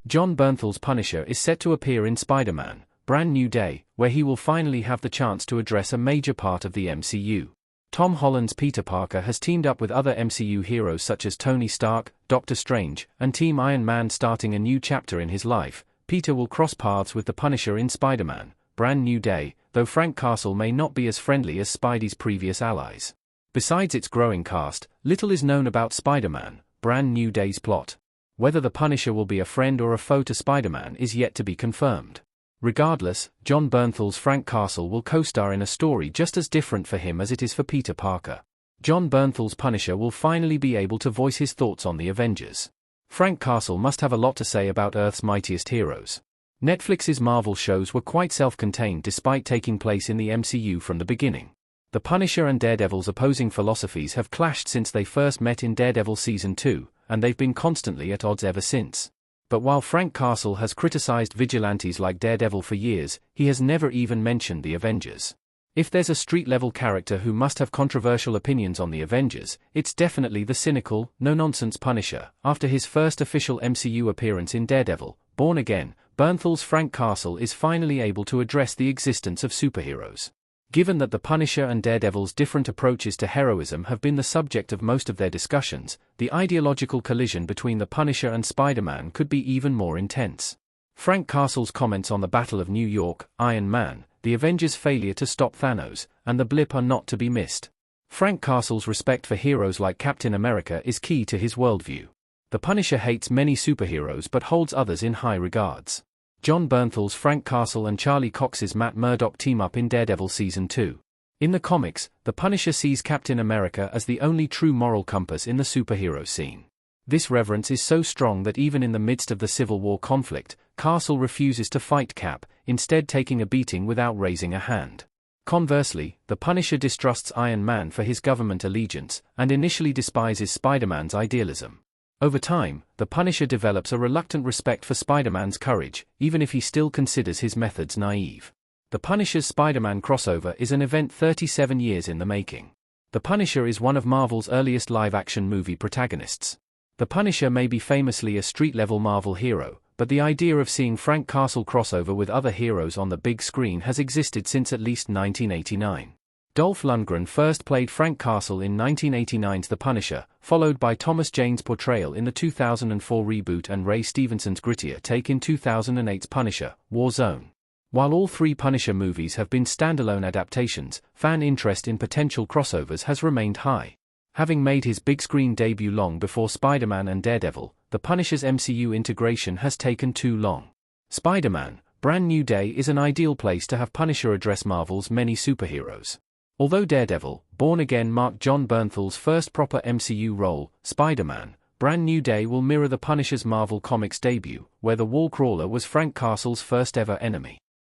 John Bernthal's Punisher is set to appear in Spider-Man: Brand New Day, where he will finally have the chance to address a major part of the MCU. Tom Holland's Peter Parker has teamed up with other MCU heroes such as Tony Stark, Doctor Strange, and Team Iron Man. Starting a new chapter in his life, Peter will cross paths with the Punisher in Spider-Man: Brand New Day, though Frank Castle may not be as friendly as Spidey's previous allies. Besides its growing cast, little is known about Spider-Man: Brand New Day's plot. Whether the Punisher will be a friend or a foe to Spider-Man is yet to be confirmed. Regardless, John Bernthal's Frank Castle will co-star in a story just as different for him as it is for Peter Parker. John Bernthal's Punisher will finally be able to voice his thoughts on the Avengers. Frank Castle must have a lot to say about Earth's mightiest heroes. Netflix's Marvel shows were quite self-contained despite taking place in the MCU from the beginning. The Punisher and Daredevil's opposing philosophies have clashed since they first met in Daredevil Season 2, and they've been constantly at odds ever since. But while Frank Castle has criticized vigilantes like Daredevil for years, he has never even mentioned the Avengers. If there's a street-level character who must have controversial opinions on the Avengers, it's definitely the cynical, no-nonsense Punisher. After his first official MCU appearance in Daredevil, Born Again, Bernthal's Frank Castle is finally able to address the existence of superheroes. Given that the Punisher and Daredevil's different approaches to heroism have been the subject of most of their discussions, the ideological collision between the Punisher and Spider-Man could be even more intense. Frank Castle's comments on the Battle of New York, Iron Man, the Avengers' failure to stop Thanos, and the blip are not to be missed. Frank Castle's respect for heroes like Captain America is key to his worldview. The Punisher hates many superheroes but holds others in high regards. John Bernthal's Frank Castle and Charlie Cox's Matt Murdock team up in Daredevil Season 2. In the comics, the Punisher sees Captain America as the only true moral compass in the superhero scene. This reverence is so strong that even in the midst of the Civil War conflict, Castle refuses to fight Cap, instead taking a beating without raising a hand. Conversely, the Punisher distrusts Iron Man for his government allegiance, and initially despises Spider-Man's idealism. Over time, the Punisher develops a reluctant respect for Spider-Man's courage, even if he still considers his methods naive. The Punisher's Spider-Man crossover is an event 37 years in the making. The Punisher is one of Marvel's earliest live-action movie protagonists. The Punisher may be famously a street-level Marvel hero, but the idea of seeing Frank Castle crossover with other heroes on the big screen has existed since at least 1989. Dolph Lundgren first played Frank Castle in 1989's The Punisher, followed by Thomas Jane's portrayal in the 2004 reboot and Ray Stevenson's grittier take in 2008's Punisher, Warzone. While all three Punisher movies have been standalone adaptations, fan interest in potential crossovers has remained high. Having made his big-screen debut long before Spider-Man and Daredevil, the Punisher's MCU integration has taken too long. Spider-Man: Brand New Day is an ideal place to have Punisher address Marvel's many superheroes. Although Daredevil: Born Again marked John Bernthal's first proper MCU role, Spider-Man: Brand New Day will mirror the Punisher's Marvel Comics debut, where the Wall Crawler was Frank Castle's first ever enemy.